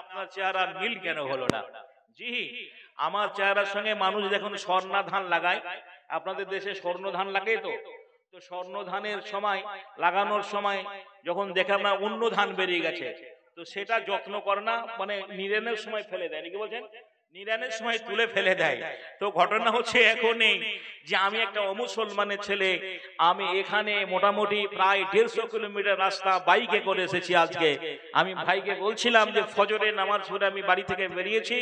আপনার চেহারার মিল কেন হলো না? জি, আমার চেহারার সঙ্গে মানুষ দেখুন স্বর্ণা ধান লাগায়, আপনাদের দেশে স্বর্ণ ধান লাগে তো, তো স্বর্ণ ধানের সময় লাগানোর সময় যখন দেখে আমরা অন্য ধান বেরিয়ে গেছে, তো সেটা যত্ন করে না, মানে নিড়ানোর সময় ফেলে দেয়, নাকি বলছেন? নিড়ানোর সময় তুলে ফেলে দেয়। তো ঘটনা হচ্ছে এখনই যে আমি একটা অমুসলমানের ছেলে, আমি এখানে মোটামুটি প্রায় 150 কিলোমিটার রাস্তা বাইকে করে এসেছি আজকে। আমি ভাইকে বলছিলাম যে ফজরের নামাজ পড়ে আমি বাড়ি থেকে বেরিয়েছি,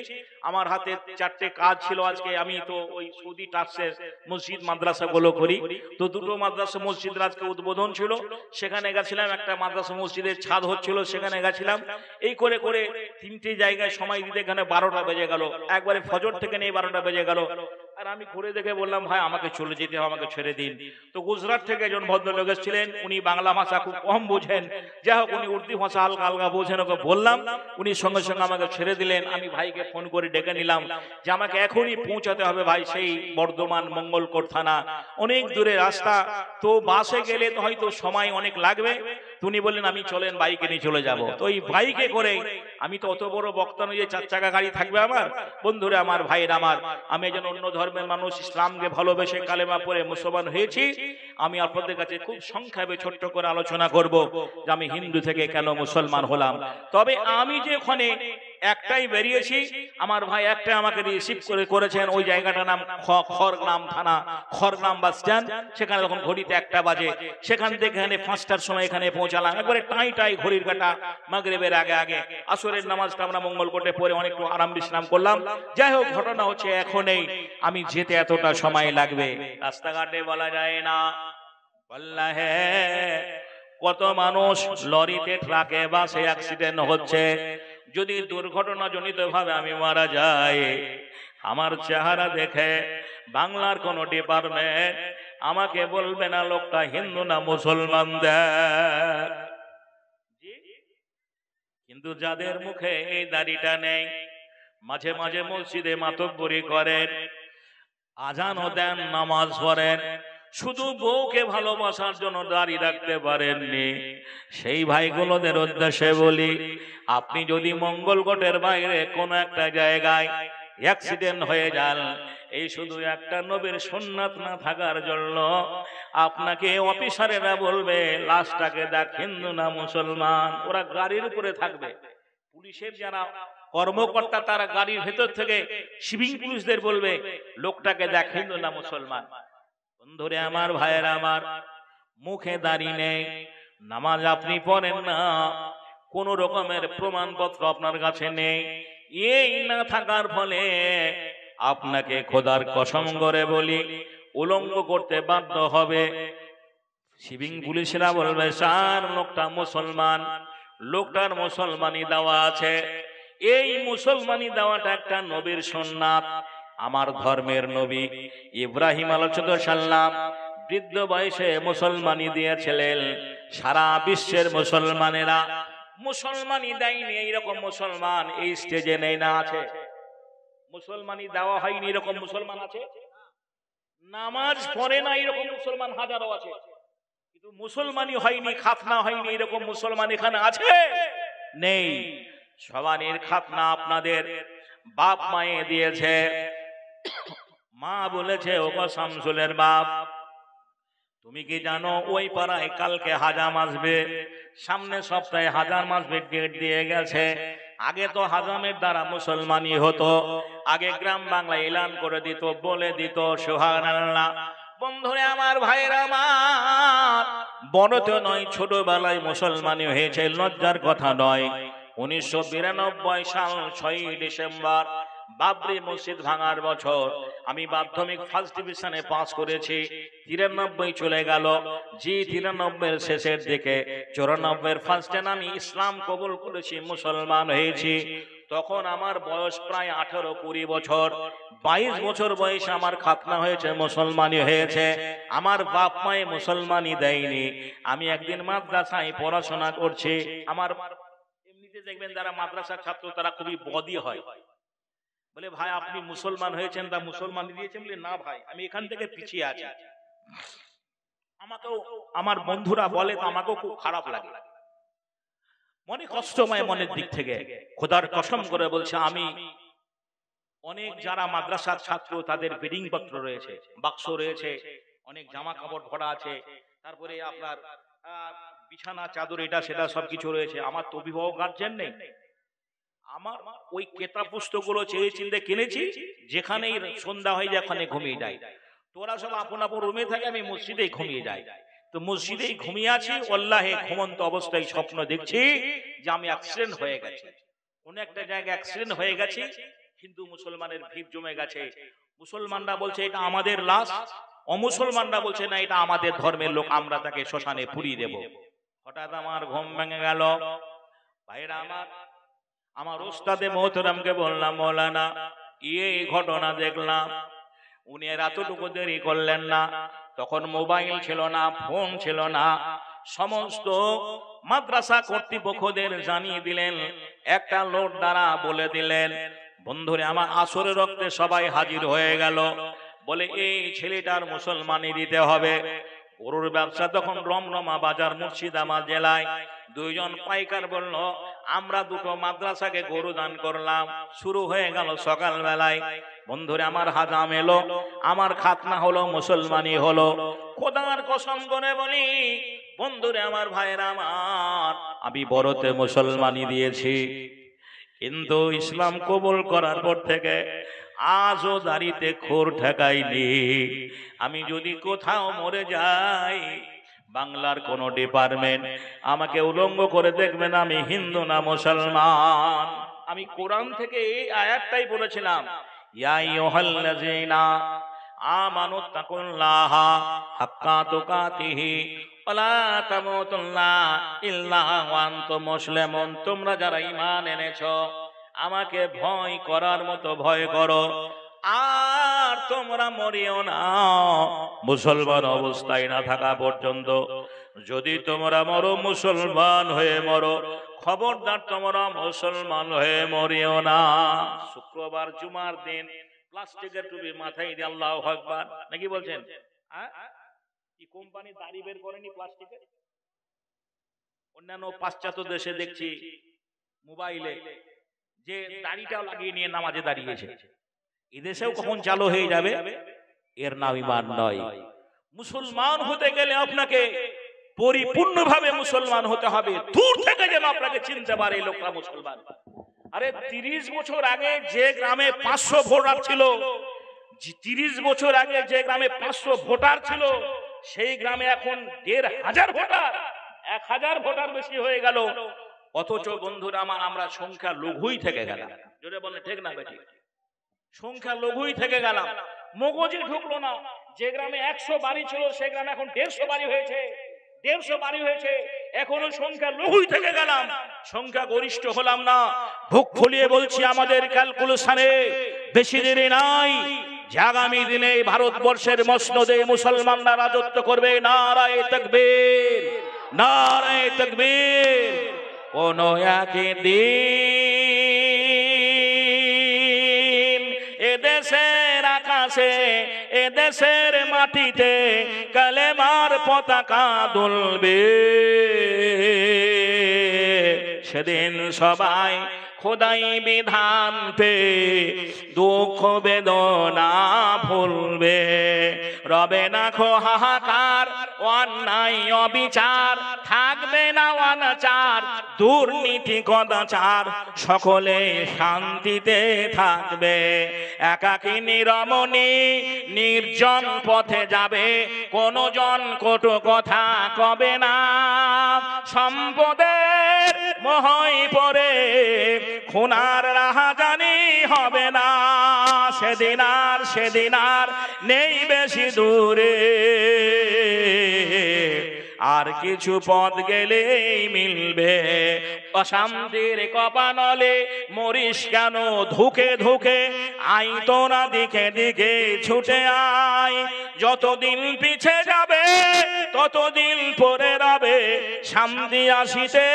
আমার হাতে 4টে কাজ ছিল আজকে। আমি তো ওই সৌদি টার্সের মসজিদ মাদ্রাসা গুলো করি, তো দুটো মাদ্রাসা মসজিদের আজকে উদ্বোধন ছিল, সেখানে গেছিলাম। একটা মাদ্রাসা মসজিদের ছাদ হচ্ছিল, সেখানে গেছিলাম। এই করে করে 3টে জায়গায় সময় দিতে এখানে 12টা বেজে গেল, একবারে ফজর থেকে নেই 12টা বেজে গেল। আর আমি ঘুরে দেখে বললাম ভাই আমাকে চলে যেতে হবে, আমাকে ছেড়ে দিন। তো গুজরাট থেকে একজন ভদ্রলোক এসেছিলেন, উনি বাংলা ভাষা খুব কম বোঝেন, যাই হোক উনি উর্দু ভাষা হালকা হালকা বোঝেন, ওকে বললাম, উনি সঙ্গে সঙ্গে আমাকে ছেড়ে দিলেন। আমি ভাইকে ফোন করে ডেকে নিলাম যে আমাকে এখনই পৌঁছাতে হবে ভাই, সেই বর্ধমান মঙ্গলকোট থানা, অনেক দূরে রাস্তা, তো বাসে গেলে তো হয়তো সময় অনেক লাগবে। উনি বললেন আমি চলেন বাইকে নিয়ে চলে যাব। তো এই বাইকে করে, আমি তো অত বড় বক্তা নই যে 4 চাকা গাড়ি থাকবে আমার। বন্ধুরা আমার, ভাইয়ের আমার, আমি একজন অন্য ধর্মের মানুষ, ইসলামকে ভালোবেসে কালেমা পড়ে মুসলমান হয়েছি। আমি আপনাদের কাছে খুব সংক্ষেপে ছোট্ট করে আলোচনা করব যে আমি হিন্দু থেকে কেন মুসলমান হলাম। তবে আমি যে ওখানে একটাই বেরিয়েছি, আমার ভাই একটা আমাকে রিসিভ করেছেন, ওই জায়গাটার নাম খড়গ্রাম থানা, খড়গ্রাম বাস স্ট্যান্ড। সেখানে তখন ঘড়িতে 1টা বাজে, সেখান থেকে এখানে 5টার সময় এখানে পৌঁছালাম, একবারে টাই টাই ঘড়ির কাঁটা, মাগরিবের আগে আগে। আসরের নামাজটা আমরা মঙ্গলকোটে পরে অনেকটু আরাম বিশ্রাম করলাম। যাই হোক, ঘটনা হচ্ছে এখনই আমি যেতে এতটা সময় লাগবে, রাস্তাঘাটে বলা যায় না। বল্লাহে কত মানুষ লরিতে, ট্রাকে, বাসে অ্যাক্সিডেন্ট হচ্ছে। যদি দুর্ঘটনাজনিত ভাবে আমি মারা যাই, আমার চেহারা দেখে বাংলার কোন ডিপার্টমেন্ট আমাকে বলবে না লোকটা হিন্দু না মুসলমান দেখ। কিন্তু যাদের মুখে এই দাড়িটা নেই, মাঝে মাঝে মসজিদে মাতব্বরি করেন, আজানও দেন, নামাজ পড়েন, শুধু বউকে ভালোবাসার জন্য দাড়ি রাখতে পারেননি, সেই ভাইগুলোদের উদ্দেশ্যে বলি, আপনি যদি মঙ্গলকোটের বাইরে কোন একটা জায়গায় অ্যাক্সিডেন্ট হয়ে যান, এই শুধু একটা নবীর সুন্নাত না থাকার জন্য আপনাকে অফিসারেরা বলবে লাশটাকে দেখ হিন্দু না মুসলমান। ওরা গাড়ির উপরে থাকবে, পুলিশের যারা কর্মকর্তা তারা গাড়ির ভেতর থেকে সিভিং পুলিশদের বলবে লোকটাকে দেখ হিন্দু না মুসলমান। বন্ধুরে আমার, ভাইয়েরা আমার, মুখে দাড়ি নেই, নামাজ আপনি পড়েন না, কোন রকমের প্রমাণপত্র আপনার কাছে নেই, এই না থাকার ফলে আপনাকে খোদার কসম করে বলি উলঙ্গ করতে বাধ্য হবে। সিভিং পুলিশরা বলবে স্যার লোকটা মুসলমান, লোকটার মুসলমানি দেওয়া আছে, এই মুসলমানি দেওয়াটা একটা নবীর সুন্নাত। আমার ধর্মের নবী ইব্রাহিম আলাইহিস সালাম বৃদ্ধ বয়সে মুসলমানি দিয়েছিলেন। সারা বিশ্বের মুসলমানেরা মুসলমানি দেয়নি, এইরকম মুসলমান এই স্টেজে নেই না আছে? মুসলমানি দেওয়া হয়নি এরকম মুসলমান আছে? নামাজ পড়ে না এরকম মুসলমান হাজারো আছে, কিন্তু মুসলমানি হয়নি, খাতনা হয়নি এরকম মুসলমান এখানে আছে? নেই। সবানের খাতনা আপনাদের বাপ মায়ে দিয়েছে। মা বলেছে ওগো শামসুলের বাপ, তুমি কি জানো ওই পাড়ায় কালকে হাজাম আসবে, সামনে সপ্তাহে হাজাম আসবে, ডেট দিয়ে গেছে। আগে তো হাজামের দ্বারা মুসলমানি হতো, আগে গ্রাম বাংলা এলান করে দিত, বলে দিত সুবহানাল্লাহ। বন্ধুরে আমার, ভাইয়েরা আমার, বড় তো নয়, ছোটবেলায় মুসলমানি হয়েছে, লজ্জার কথা নয়। 1992 সাল 6 ডিসেম্বর বাবরি মসজিদ ভাঙার বছর, আমি মাধ্যমিক ফার্স্ট ডিভিশনে পাস করেছি। 93 চলে গেল, জি 93 শেষের দিকে 94 ফার্স্টে আমি ইসলাম কবুল করেছি, মুসলমান হয়েছি। তখন আমার বয়স প্রায় 18-20 বছর। 22 বছর বয়সে আমার খাতনা হয়েছে, মুসলমানি হয়েছে। আমার বাপ মায়ে মুসলমানি দেয়নি। আমি একদিন মাদ্রাসায় পড়াশোনা করছি। আমার এমনিতে দেখবেন যারা মাদ্রাসার ছাত্র তারা খুবই বদি হয়, বলে ভাই আপনি মুসলমান হয়েছেন তা মুসলমান দিয়েছেন, বলে না ভাই আমি এখান থেকে পিছিয়ে আছি। আমাকেও আমার বন্ধুরা বলে, তো আমাকেও খুব খারাপ লাগে। মনে কষ্টময় মনের দিক থেকে খোদার কসম করে বলছে, আমি অনেক যারা মাদ্রাসার ছাত্র তাদের বেডিং পত্র রয়েছে, বাক্স রয়েছে, অনেক জামা কাপড় ভরা আছে, তারপরে আপনার বিছানা চাদর এটা সেটা সবকিছু রয়েছে। আমার তো অভিভাবক গার্জেন নেই, আমার ওই কেতাব পুস্তকগুলো চেয়ে চিনতে কিনেছি, যেখানেই সন্ধ্যা হয়ে যায় ওখানে ঘুমিয়ে যাই। তোরা সব আপন আপন রুমে থাকে, আমি মসজিদেই ঘুমিয়ে যাই। তো মসজিদেই ঘুমিয়ে আছি, আল্লাহে ঘুমন্ত অবস্থায় স্বপ্ন দেখছি যে আমি অ্যাক্সিডেন্ট হয়ে গেছি, কোন একটা জায়গায় অ্যাক্সিডেন্ট হয়ে গেছি, হিন্দু মুসলমানের ভিড় জমে গেছে। মুসলমানরা বলছে এটা আমাদের লাশ, অমুসলমানরা বলছে না এটা আমাদের ধর্মের লোক, আমরা তাকে শ্মশানে পুড়িয়ে দেব। হঠাৎ আমার ঘুম ভেঙে গেল। ভাইরা আমার ওস্তাদে মোহতরমকে বললাম, মৌলানা এই ঘটনা দেখলাম। উনি এতটুকু দেরি করলেন না, তখন মোবাইল ছিল না, ফোন ছিল না, সমস্ত মাদ্রাসা কর্তৃপক্ষদের জানিয়ে দিলেন, একটা লোক দ্বারা বলে দিলেন। বন্ধুরে আমার আসরের রক্তে সবাই হাজির হয়ে গেল, বলে এই ছেলেটার মুসলমানি দিতে হবে। গরুর ব্যবসা তখন রমরমা বাজার মুর্শিদাবাদ জেলায়। দুইজন পাইকার বলল, আমরা দুটো মাদ্রাসাকে গরু দান করলাম। শুরু হয়ে গেল সকাল বেলায়। বন্ধুরে আমার হাজাম এলো, আমার খাতনা হলো, মুসলমানি হলো। খোদার কসম করে বলি বন্ধুরে আমার ভাইরা আমার, আমি বড়তে মুসলমানি দিয়েছি, কিন্তু ইসলাম কবুল করার পর থেকে আজও দাড়িতে খোর ঠেকাইনি। আমি যদি কোথাও মরে যাই, বাংলার কোন ডিপার্টমেন্ট আমাকে উলঙ্গ করে দেখবেন আমি হিন্দু না মুসলমান। আমি কোরআন থেকে এই আয়াতটাই বলেছিলাম, ইয়া আইয়ুহাল্লাযীনা আমানুত্তাকুল্লাহা হাক্কা তুকাতিহি ওয়ালা তামুতুন্না ইল্লা ওয়া আনতুম মুসলিমুন। তোমরা যারা ঈমান এনেছো আমাকে ভয় করার মতো ভয় করো, আর তোমরা মরিও না মুসলমান অবস্থায় না থাকা পর্যন্ত। যদি তোমরা মরো মুসলমান হয়ে মরো, খবরদার তোমরা মুসলমান হয়ে মরিও না। শুক্রবার জুমার দিন প্লাস্টিকের টুপি মাথায় দিয়ে আল্লাহু আকবার নাকি বলছেন? কি কোম্পানি দাড়ি বের করেনি প্লাস্টিকের? অন্যান্য পাশ্চাত্য দেশে দেখছি মোবাইলে যে দাড়িটাও লাগিয়ে নিয়ে নামাজে দাঁড়িয়েছে। এদেশেও কখন চালু হয়ে যাবে, এর নাম ঈমান নয়। মুসলমান হতে গেলে আপনাকে পরিপূর্ণভাবে মুসলমান হতে হবে, দূর থেকে যেন আপনাকে চিনতে পারে এই লোকটা মুসলমান। আরে 30 বছর আগে যে গ্রামে 500 ভোটার ছিল, 30 বছর আগে যে গ্রামে 500 ভোটার ছিল, সেই গ্রামে এখন 1500 ভোটার, 1000 ভোটার বেশি হয়ে গেল। অথচ বন্ধুরা আমার, আমরা সংখ্যা লঘুই থেকে গেলাম। জোরে বলেন ঠিক না বেঠিক? সংখ্যা লঘুই থেকে গেলাম, মগজে ঢুকলো না। যে গ্রামে 100 বাড়ি ছিল সে গ্রামে এখন 150 বাড়ি হয়েছে, 150 বাড়ি হয়েছে। এখনো সংখ্যা লঘুই থেকে গেলাম, সংখ্যা গরিষ্ঠ হলাম না। বুক ফুলিয়ে বলছি, আমাদের ক্যালকুলেশনে বেশি দেরি নাই যে আগামী দিনে ভারতবর্ষের মসনদে মুসলমানরা রাজত্ব করবে। নারায়ে তাকবীর, নারায়ে তাকবীর। কোন একদিন এদেশের আকাশে, এদেশের মাটিতে কালেমার পতাকা দুলবে। সেদিন সবাই খোদাই বিধান পে দুঃখ বেদনা ভুলবে। রবে না খো হাহাকার, অন্যায় অবিচার, থাকবে না অনাচার, দুর্নীতি কদাচার, সকলে শান্তিতে থাকবে। একাকিনী রমণী নির্জন পথে যাবে, কোন জন কটু কথা কবে না। সম্পদের মোহই পড়ে খুনার রাহাজানি হবে না। সেদিন আর নেই বেশি দূরে, আর কিছু পথ গেলেই মিলবে। অশান্তির কপানলে মরিস কেন ধুকে ধুকে, আই তোরা দিকে দিকে ছুটে আয়। যতদিন পিছে যাবে ততদিন পরে রবে শান্তি আসিতে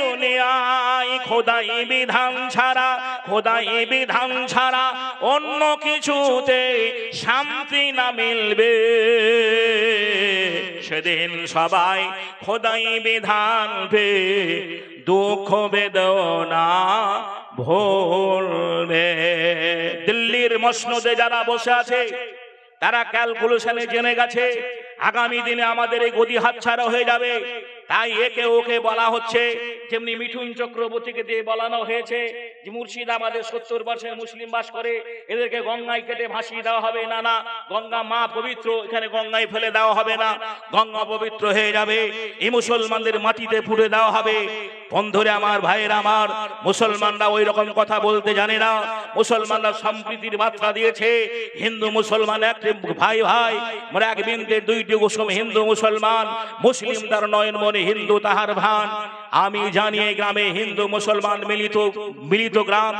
দুনিয়ায়। খোদাই বিধান ছাড়া, খোদাই বিধান ছাড়া অন্য কিছুতে শান্তি না মিলবে। সেদিন সবাই খোদাই বিধান পে দুঃখ বেদনা ভুলবে। দিল্লির মসনদে যারা বসে আছে তারা ক্যালকুলেশনে জেনে গেছে আগামী দিনে আমাদের এই গদি হাতছাড়া হয়ে যাবে। তাই একে ওকে বলা হচ্ছে, যেমনি মিঠুন চক্রবর্তীকে দিয়ে বলানো হয়েছে যে মুর্শিদাবাদে 70% মুসলিম বাস করে, এদেরকে গঙ্গায় কেটে ভাসিয়ে দেওয়া হবে। না না, গঙ্গা মা পবিত্র, এখানে গঙ্গায় ফেলে দেওয়া হবে না, গঙ্গা পবিত্র হয়ে যাবে, এই মুসলমানদের মাটিতে পুড়ে দেওয়া হবে। বন্ধুরে আমার, ভাইয়ের আমার, মুসলমানরা ওই রকম কথা বলতে জানে না। মুসলমানরা সম্প্রীতির বার্তা দিয়েছে। হিন্দু মুসলমান এক ভাই ভাই, মানে এক বিন্দুর দুইটি কুসুম, হিন্দু মুসলমান, মুসলিম তার নয়ন মনে, হিন্দু তাহার ভান। আমি জানি এই গ্রামে হিন্দু মুসলমান মিলিত গ্রাম,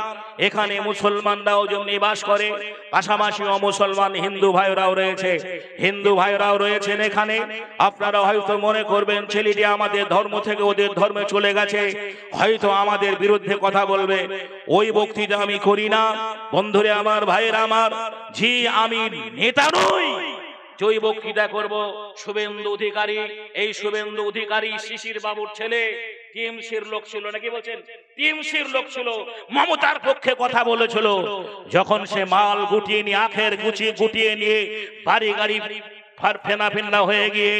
এখানে মুসলমানরাও যেমনি বাস করে, পাশাপাশি অমুসলমান হিন্দু ভাইরাও রয়েছে, হিন্দু ভাইরাও রয়েছেন এখানে। আপনারা হয়তো মনে করবেন ছেলেটি আমাদের ধর্ম থেকে ওদের ধর্মে চলে গেছে, হয়তো আমাদের বিরুদ্ধে কথা বলবে। ওই বক্তৃতা আমি করি না বন্ধুরে আমার, ভাইয়ের আমার। জি, আমি নেতা নই, জয় বক্তৃতা করব শুভেন্দু অধিকারী। এই শুভেন্দু অধিকারী শিশির বাবুর ছেলে, টিএমসির লোক ছিল, নাকি বলছেন টিএমসির লোক ছিল, মমতার পক্ষে কথা বলেছিল। যখন সে মাল গুটিয়ে নিয়ে, আখের গুটিয়ে নিয়ে বাড়ি গাড়ি ফেনা ফেন্না হয়ে গিয়ে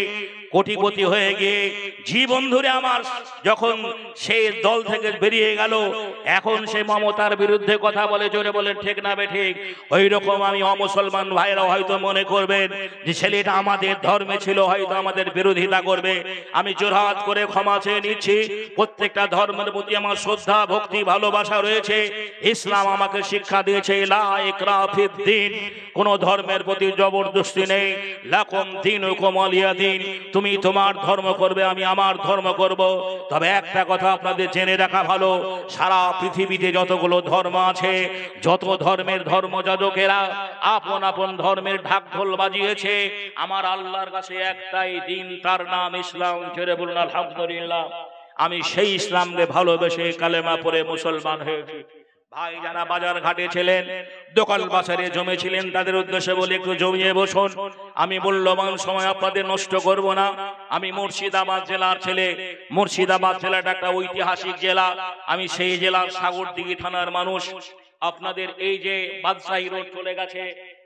কোটিপতি হয়ে গিয়ে, জি বন্ধুরে আমার, যখন সে দল থেকে বেরিয়ে গেল, এখন সে মমতার বিরুদ্ধে কথা বলে। জোরে বলেন ঠিক না বেঠিক? ওই রকম আমি অমুসলমান ভাইরা হয়তো মনে করবেন যে ছেলেটা আমাদের ধর্মে ছিল, হয়তো আমাদের বিরোধিতা করবে। আমি জোরহাত করে ক্ষমা চেয়ে নিচ্ছি। প্রত্যেকটা ধর্মের প্রতি আমার শ্রদ্ধা, ভক্তি, ভালোবাসা রয়েছে। ইসলাম আমাকে শিক্ষা দিয়েছে লা ইকরাহা ফিদ্দীন, কোন ধর্মের প্রতি জবরদস্তি নেই। লাকুম দীনুকুম ওয়ালিয়া দীন, তুমি তোমার ধর্ম করবে, আমি আমার ধর্ম করব। তবে একটা কথা আপনাদের জেনে রাখা ভালো, সারা পৃথিবীতে যতগুলো ধর্ম আছে, যত ধর্মের ধর্মযাজকেরা আপন আপন ধর্মের ঢাক ঢোল বাজিয়েছে, আমার আল্লাহর কাছে একটাই দিন, তার নাম ইসলাম। জোরে বলুন আলহামদুলিল্লাহ। আমি সেই ইসলামকে ভালোবেসে কালেমা পড়ে মুসলমান হয়েছি। ভাই যারা বাজার ঘাটে ছিলেন, দোকান বাজারে জমেছিলেন, তাদের উদ্দেশ্যে বলে একটু জমিয়ে বসুন। আমি মূল্যবান সময় আপনাদের নষ্ট করব না। আমি মুর্শিদাবাদ জেলার ছেলে। মুর্শিদাবাদ জেলাটা একটা ঐতিহাসিক জেলা। আমি সেই জেলার সাগরদিঘি থানার মানুষ। আপনাদের এই যে বাদশাহী রোড চলে গেছে,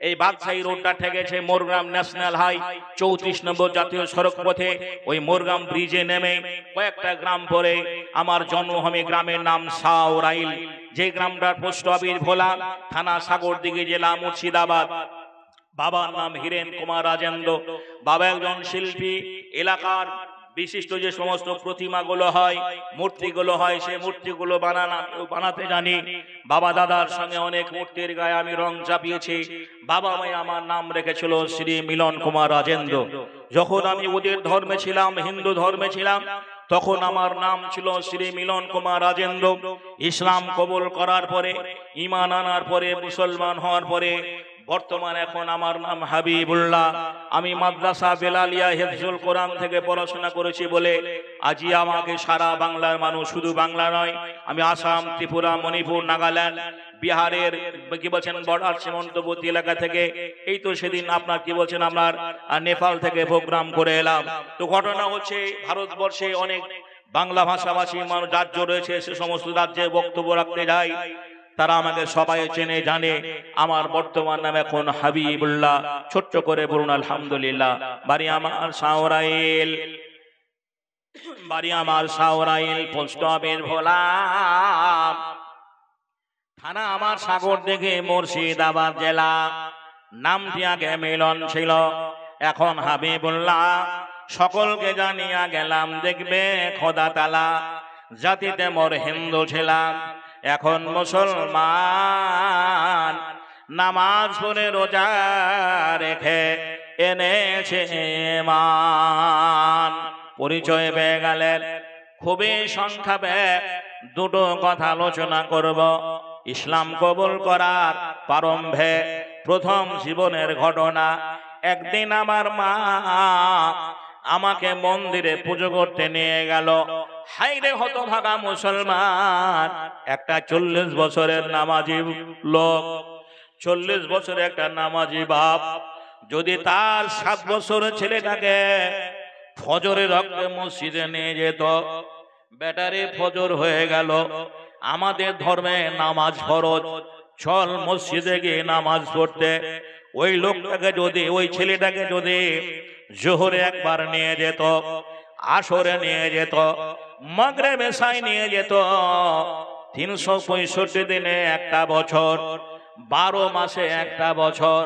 এই বাদশাহী রোডটা ঠেকেছে মোরগ্রাম ন্যাশনাল হাই 34 নম্বর জাতীয় সড়ক পথে। ওই মোরগ্রাম ব্রিজে নেমে কয়েকটা গ্রাম পরে আমার জন্মভূমি, গ্রামের নাম সাওরাইল, যে গ্রামটার পোস্ট অফিস ভোলা, থানা সাগরদিঘি, জেলা মুর্শিদাবাদ। বাবার নাম হিরেন কুমার রাজেন্দ্র। বাবা একজন শিল্পী। এলাকার বিশিষ্ট যে সমস্ত প্রতিমাগুলো হয়, মূর্তিগুলো হয়, সেই মূর্তিগুলো বানাতে জানি। বাবা দাদার সঙ্গে অনেক মূর্তির গায়ে আমি রং চাপিয়েছি। বাবা মাই আমার নাম রেখেছিল শ্রী মিলন কুমার রাজেন্দ্র। যখন আমি ওদের ধর্মে ছিলাম, হিন্দু ধর্মে ছিলাম, তখন আমার নাম ছিল শ্রী মিলন কুমার রাজেন্দ্র। ইসলাম কবুল করার পরে, ঈমান আনার পরে, মুসলমান হওয়ার পরে বর্তমান এখন আমার নাম হাবিবুল্লাহ। আমি মাদ্রাসা বেলালিয়া হিফজুল কোরআন থেকে পড়াশোনা করেছি বলে আজই আমাকে সারা বাংলার মানুষ, শুধু বাংলা নয়, আমি আসাম, ত্রিপুরা, মণিপুর, নাগাল্যান্ড, বিহারের কি বলছেন বর্ডার সীমান্তবর্তী এলাকা থেকে, এই তো সেদিন আপনার কি বলছেন আপনার নেপাল থেকে প্রোগ্রাম করে এলাম। তো ঘটনা হচ্ছে ভারতবর্ষে অনেক বাংলা ভাষাভাষী মানুষ রাজ্য রয়েছে, সে সমস্ত রাজ্যে বক্তব্য রাখতে যায়। তারা আমাকে সবাই চেনে জানে। আমার বর্তমান নাম এখন হাবিবুল্লাহ। ছোট্ট করে বলুন আলহামদুলিল্লাহ। বাড়ি আমার সাওরাইল, বাড়ি আমার সাওরাইল, পোস্ট অফিস ভোলা, থানা আমার সাগরদিঘি, মুর্শিদাবাদ জেলা। নামটি আগে মিলন ছিল, এখন হাবিবুল্লাহ। সকলকে জানিয়া গেলাম, দেখবে খোদা তাআলা, জাতিতে মোর হিন্দু ছিলাম, এখন মুসলমান। নামাজ পড়ে রোজা রেখে এনেছে ঈমান। পরিচয় পেয়ে গেলেন। খুবই সংক্ষেপে দুটো কথা আলোচনা করব। ইসলাম কবুল করার প্রারম্ভে প্রথম জীবনের ঘটনা। একদিন আমার মা আমাকে মন্দিরে পুজো করতে নিয়ে গেল। হাইরে হতভাগা মুসলমান, একটা 40 বছরের নামাজি লোক, 40 বছরের একটা নামাজি বাপ, যদি তার 7 বছরের ছেলেটাকে ফজরের রক্তে মসজিদে নিয়ে যেত, ব্যাটারি ফজর হয়ে গেল, আমাদের ধর্মে নামাজ ফরজ, চল মসজিদে গিয়ে নামাজ পড়তে। ওই লোকটাকে যদি, ওই ছেলেটাকে যদি জোহরে একবার নিয়ে যেত, আসরে নিয়ে যেত, মাগরিবে এশায় নিয়ে যেত, 365 দিনে একটা বছর, 12 মাসে একটা বছর,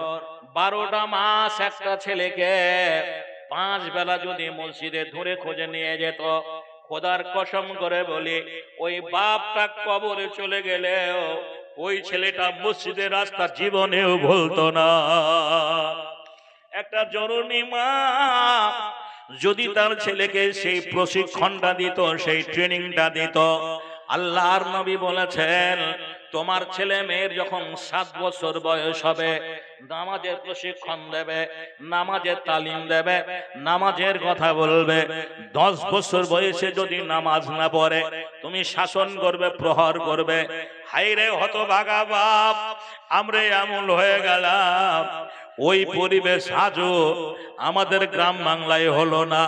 12টা মাস একটা ছেলেকে 5 বেলা যদি মসজিদে ধরে খোঁজে নিয়ে যেত, খোদার কসম করে বলি ওই বাপটা কবরে চলে গেলেও ওই ছেলেটা মসজিদের রাস্তা জীবনেও ভুলতো না। একটা জননী মা যদি তার ছেলেকে সেই প্রশিক্ষণটা দিত, সেই ট্রেনিংটা দিত, আল্লাহর নবী বলেছেন তোমার ছেলে মেয়ের যখন 7 বছর বয়স হবে, নামাজের প্রশিক্ষণ দেবে, নামাজের তালিম দেবে, নামাজের কথা বলবে। 10 বছর বয়সে যদি নামাজ না পড়ে তুমি শাসন করবে, প্রহার করবে। হায়রে হতভাগা বাপ, আমরা এমন হয়ে গেলাম। ওই পরিবেশ আজও আমাদের গ্রাম বাংলায় হলো না।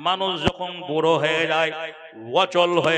মানুষ যখন বুড়ো হয়ে যায়, অচল হয়ে